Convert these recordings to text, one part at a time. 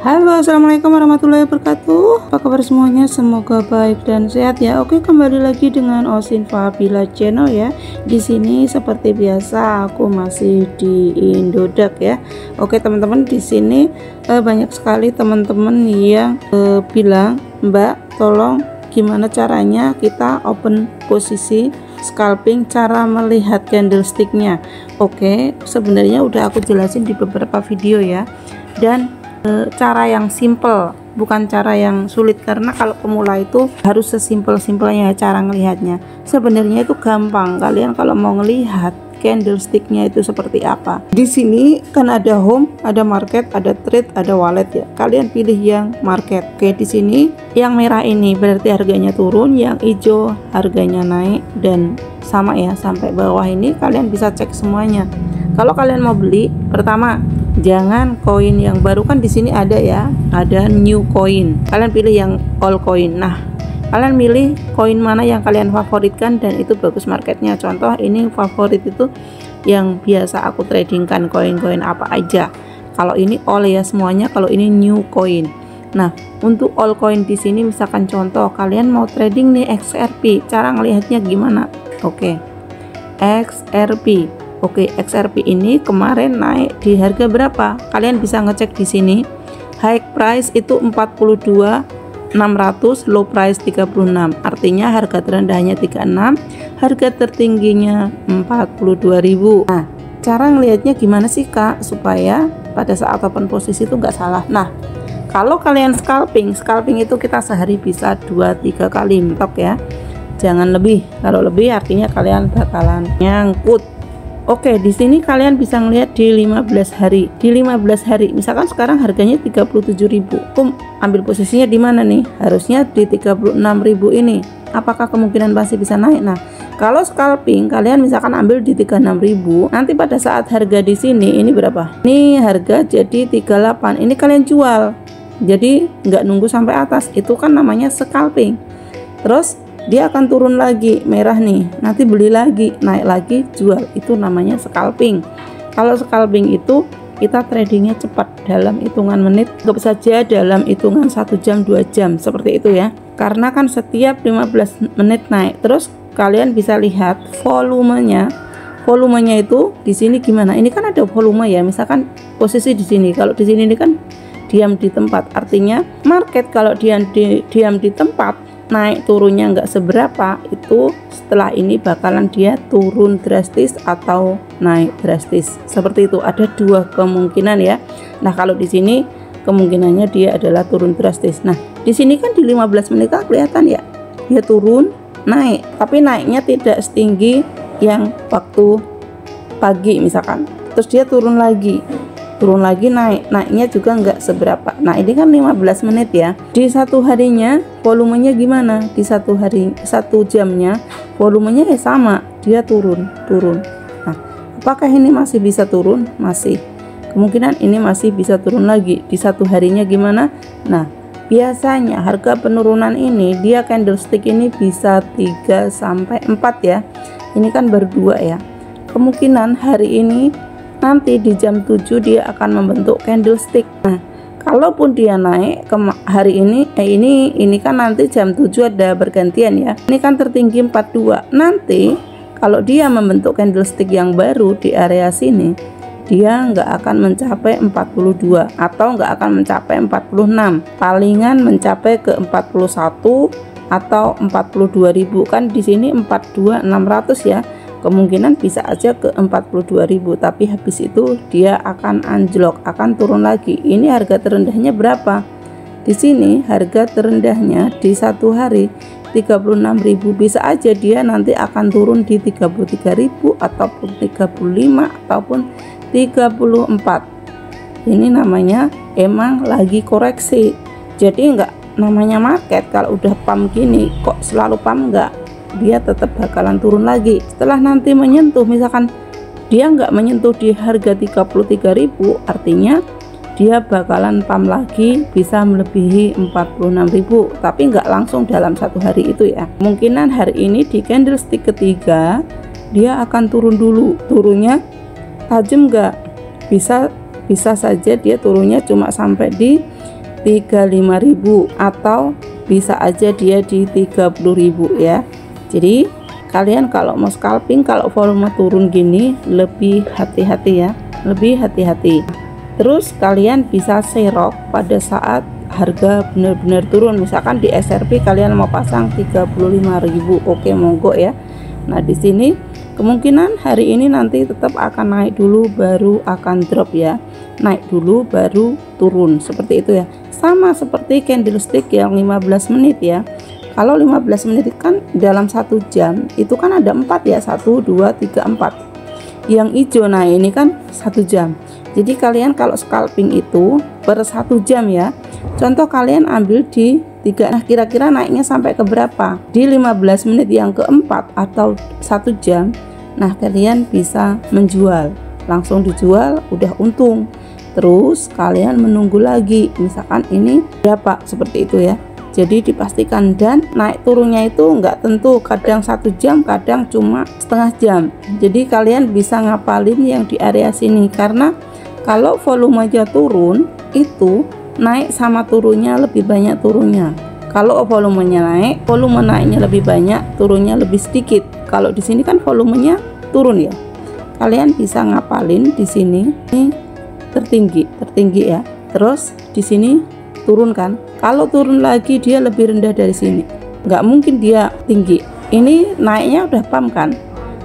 Halo, assalamualaikum warahmatullahi wabarakatuh. Apa kabar semuanya? Semoga baik dan sehat ya. Oke, kembali lagi dengan Osinfa Bila Channel ya. Di sini seperti biasa aku masih di Indodax ya. Oke teman-teman, di sini banyak sekali teman-teman yang bilang, Mbak, tolong gimana caranya kita open posisi scalping, cara melihat candlesticknya. Oke, sebenarnya udah aku jelasin di beberapa video ya. Dan cara yang simple, bukan cara yang sulit, karena kalau pemula itu harus sesimpel-simpelnya cara ngelihatnya. Sebenarnya itu gampang, kalian kalau mau ngelihat candlesticknya itu seperti apa. Di sini kan ada home, ada market, ada trade, ada wallet ya. Kalian pilih yang market. Oke, di sini yang merah ini berarti harganya turun, yang hijau harganya naik, dan sama ya sampai bawah ini kalian bisa cek semuanya. Kalau kalian mau beli, pertama jangan koin yang baru, kan di sini ada ya, ada new coin. Kalian pilih yang all coin. Nah, kalian milih koin mana yang kalian favoritkan dan itu bagus marketnya. Contoh ini favorit itu yang biasa aku tradingkan, koin-koin apa aja. Kalau ini all ya semuanya, kalau ini new coin. Nah, untuk all coin di sini misalkan contoh kalian mau trading nih XRP, cara ngelihatnya gimana? Oke, XRP. Oke, XRP ini kemarin naik di harga berapa? Kalian bisa ngecek di sini. High price itu 42.600, low price 36. Artinya harga terendahnya 36, harga tertingginya 42.000. Nah, cara ngelihatnya gimana sih Kak supaya pada saat open posisi itu nggak salah? Nah, kalau kalian scalping itu kita sehari bisa 2-3 kali mentok ya. Jangan lebih. Kalau lebih artinya kalian bakalan nyangkut. Oke, di sini kalian bisa ngelihat di 15 hari. Di 15 hari, misalkan sekarang harganya 37.000. Ambil posisinya di mana nih? Harusnya di 36.000 ini. Apakah kemungkinan masih bisa naik? Nah, kalau scalping kalian misalkan ambil di 36.000, nanti pada saat harga di sini ini berapa? Ini harga jadi 38. Ini kalian jual. Jadi nggak nunggu sampai atas. Itu kan namanya scalping. Terus dia akan turun lagi merah nih, nanti beli lagi, naik lagi, jual. Itu namanya scalping. Kalau scalping itu kita tradingnya cepat, dalam hitungan menit, anggap saja dalam hitungan 1 jam 2 jam seperti itu ya. Karena kan setiap 15 menit naik. Terus kalian bisa lihat volumenya itu di sini gimana. Ini kan ada volume ya, misalkan posisi di sini. Kalau di sini ini kan diam di tempat, artinya market kalau diam di tempat, naik turunnya nggak seberapa, itu setelah ini bakalan dia turun drastis atau naik drastis. Seperti itu, ada dua kemungkinan ya. Nah, kalau di sini kemungkinannya dia adalah turun drastis. Nah, di sini kan di 15 menit kan kelihatan ya, dia turun naik, tapi naiknya tidak setinggi yang waktu pagi misalkan. Terus dia turun lagi naiknya juga nggak seberapa. Nah, ini kan 15 menit ya. Di satu harinya volumenya gimana? Di satu jamnya volumenya ya sama, dia turun. Nah, apakah ini masih bisa turun? Masih. Kemungkinan ini masih bisa turun lagi. Di satu harinya gimana? Nah, biasanya harga penurunan ini dia candlestick ini bisa 3 sampai 4 ya. Ini kan berdua ya. Kemungkinan hari ini nanti di jam 7 dia akan membentuk candlestick. Nah, kalaupun dia naik ke hari ini ini kan nanti jam 7 ada bergantian ya. Ini kan tertinggi 42. Nanti kalau dia membentuk candlestick yang baru di area sini, dia nggak akan mencapai 42 atau nggak akan mencapai 46. Palingan mencapai ke 41 atau 42.000. Kan di sini 42.600 ya. Kemungkinan bisa aja ke 42.000, tapi habis itu dia akan anjlok, akan turun lagi. Ini harga terendahnya berapa? Di sini harga terendahnya di satu hari 36.000. Bisa aja dia nanti akan turun di 33.000 ataupun 35 ataupun 34. Ini namanya emang lagi koreksi. Jadi enggak namanya market kalau udah pump gini kok selalu pump, enggak, dia tetap bakalan turun lagi. Setelah nanti menyentuh, misalkan dia nggak menyentuh di harga 33.000, artinya dia bakalan pump lagi bisa melebihi 46.000, tapi nggak langsung dalam satu hari itu ya. Kemungkinan hari ini di candlestick ketiga dia akan turun dulu. Turunnya tajam nggak? Bisa saja dia turunnya cuma sampai di 35.000 atau bisa aja dia di 30.000 ya. Jadi kalian kalau mau scalping, kalau volume turun gini lebih hati-hati ya, lebih hati-hati. Terus kalian bisa serok pada saat harga benar-benar turun. Misalkan di SRP kalian mau pasang 35.000, oke monggo ya. Nah di sini kemungkinan hari ini nanti tetap akan naik dulu baru akan drop ya, naik dulu baru turun seperti itu ya. Sama seperti candlestick yang 15 menit ya. Kalau 15 menit kan dalam 1 jam itu kan ada 4 ya, 1 2 3 4. Yang hijau, nah ini kan 1 jam. Jadi kalian kalau scalping itu per 1 jam ya. Contoh kalian ambil di 3, nah kira-kira naiknya sampai ke berapa? Di 15 menit yang keempat atau 1 jam. Nah kalian bisa menjual, langsung dijual udah untung. Terus kalian menunggu lagi, misalkan ini berapa, seperti itu ya. Jadi dipastikan, dan naik turunnya itu enggak tentu, kadang 1 jam, kadang cuma setengah jam. Jadi kalian bisa ngapalin yang di area sini, karena kalau volumenya turun itu naik sama turunnya lebih banyak turunnya. Kalau volumenya naik, volume naiknya lebih banyak, turunnya lebih sedikit. Kalau di sini kan volumenya turun ya. Kalian bisa ngapalin di sini ini tertinggi ya. Terus di sini turun kan. Kalau turun lagi dia lebih rendah dari sini. Nggak mungkin dia tinggi. Ini naiknya udah pam kan.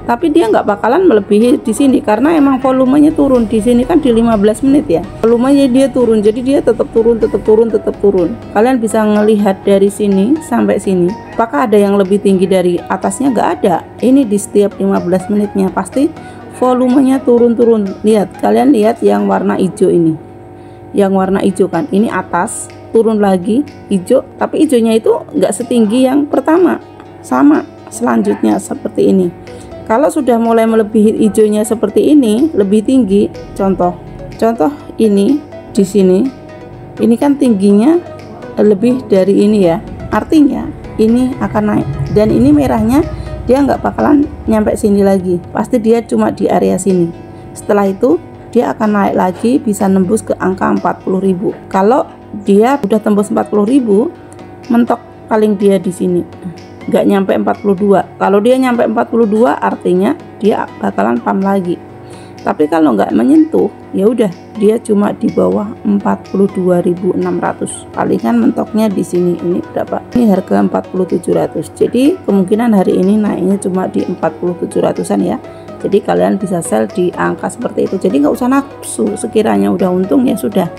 Tapi dia nggak bakalan melebihi di sini karena emang volumenya turun. Di sini kan di 15 menit ya. Volumenya dia turun, jadi dia tetap turun, tetap turun, tetap turun. Kalian bisa ngelihat dari sini sampai sini. Apakah ada yang lebih tinggi dari atasnya? Nggak ada. Ini di setiap 15 menitnya pasti volumenya turun-turun. Lihat, kalian lihat yang warna hijau ini. Yang warna hijau kan, ini atas, turun lagi, hijau. Tapi hijaunya itu nggak setinggi yang pertama. Sama, selanjutnya seperti ini. Kalau sudah mulai melebihi hijaunya seperti ini, lebih tinggi. Contoh ini di sini. Ini kan tingginya lebih dari ini ya. Artinya ini akan naik. Dan ini merahnya dia nggak bakalan nyampe sini lagi, pasti dia cuma di area sini. Setelah itu dia akan naik lagi, bisa nembus ke angka 40.000. Kalau dia udah tembus 40.000, mentok paling dia di sini, nggak nyampe 42. Kalau dia nyampe 42 artinya dia bakalan pam lagi. Tapi kalau nggak menyentuh, ya udah dia cuma di bawah 42.600. Palingan mentoknya di sini. Ini berapa? Ini harga 40.700. Jadi kemungkinan hari ini naiknya cuma di 4700-an ya. Jadi kalian bisa sell di angka seperti itu. Jadi nggak usah nafsu, sekiranya udah untung ya sudah.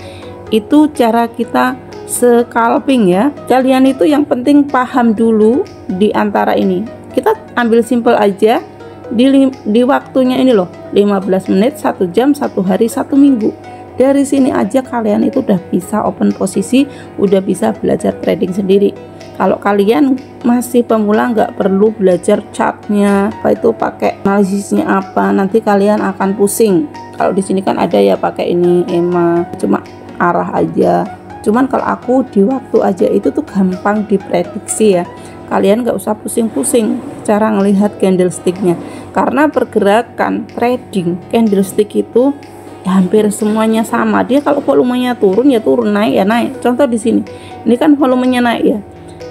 Itu cara kita scalping ya. Kalian itu yang penting paham dulu di antara ini. Kita ambil simple aja. Di waktunya ini loh, 15 menit, 1 jam, 1 hari, 1 minggu. Dari sini aja kalian itu udah bisa open posisi, udah bisa belajar trading sendiri. Kalau kalian masih pemula, nggak perlu belajar chartnya, apa itu pakai analisisnya apa, nanti kalian akan pusing. Kalau di sini kan ada ya pakai ini EMA, cuma arah aja. Cuman kalau aku di waktu aja itu tuh gampang diprediksi ya. Kalian nggak usah pusing-pusing cara ngelihat candlesticknya, karena pergerakan trading candlestick itu ya hampir semuanya sama. Dia kalau volumenya turun ya turun, naik ya naik. Contoh di sini, ini kan volumenya naik ya.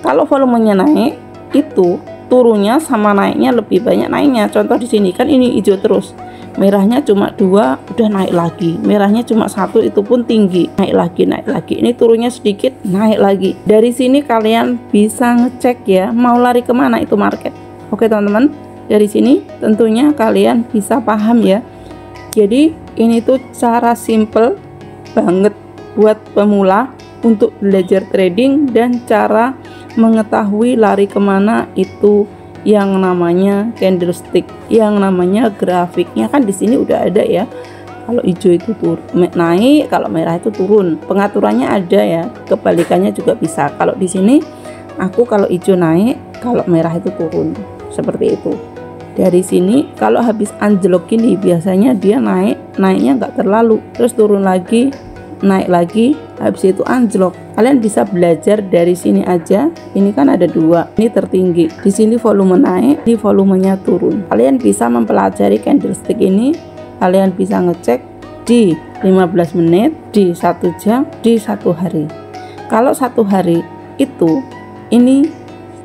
Kalau volumenya naik itu turunnya sama naiknya lebih banyak naiknya. Contoh di sini kan ini hijau terus, merahnya cuma 2 udah naik lagi, merahnya cuma 1 itu pun tinggi, naik lagi. Ini turunnya sedikit, naik lagi. Dari sini kalian bisa ngecek ya mau lari kemana itu market. Oke teman-teman, dari sini tentunya kalian bisa paham ya. Jadi ini tuh cara simple banget buat pemula untuk belajar trading dan cara mengetahui lari kemana itu yang namanya candlestick, yang namanya grafiknya kan di sini udah ada ya. Kalau hijau itu naik, kalau merah itu turun. Pengaturannya ada ya, kebalikannya juga bisa. Kalau di sini aku kalau hijau naik, kalau merah itu turun, seperti itu. Dari sini kalau habis anjlok gini biasanya dia naiknya nggak terlalu, terus turun lagi, naik lagi, habis itu anjlok. Kalian bisa belajar dari sini aja. Ini kan ada 2, ini tertinggi, di sini volume naik, di volumenya turun. Kalian bisa mempelajari candlestick ini, kalian bisa ngecek di 15 menit, di 1 jam, di 1 hari. Kalau satu hari itu ini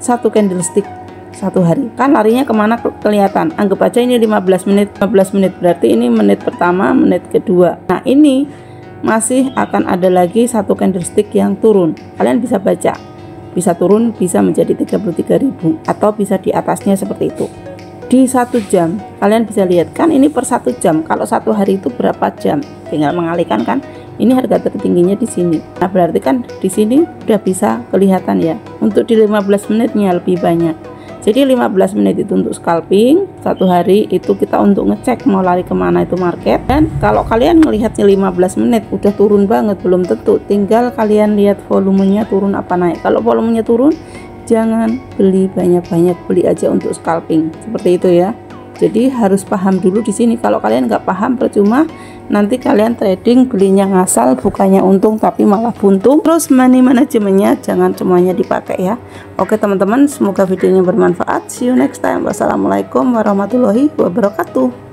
satu candlestick satu hari, kan larinya kemana kelihatan. Anggap aja ini 15 menit berarti ini menit pertama, menit kedua. Nah ini masih akan ada lagi satu candlestick yang turun. Kalian bisa baca, bisa turun, bisa menjadi 33.000 atau bisa di atasnya seperti itu. Di 1 jam kalian bisa lihat kan, ini per 1 jam. Kalau satu hari itu berapa jam, tinggal mengalihkan kan. Ini harga tertingginya di sini. Nah berarti kan di sini udah bisa kelihatan ya. Untuk di 15 menitnya lebih banyak. Jadi 15 menit itu untuk scalping, satu hari itu kita untuk ngecek mau lari kemana itu market. Dan kalau kalian melihatnya 15 menit udah turun banget, belum tentu. Tinggal kalian lihat volumenya turun apa naik. Kalau volumenya turun, jangan beli banyak-banyak, beli aja untuk scalping seperti itu ya. Jadi harus paham dulu di sini. Kalau kalian nggak paham percuma, nanti kalian trading belinya ngasal, bukannya untung tapi malah buntung. Terus money manajemennya jangan semuanya dipakai ya. Oke teman-teman, semoga videonya bermanfaat. See you next time. Wassalamualaikum warahmatullahi wabarakatuh.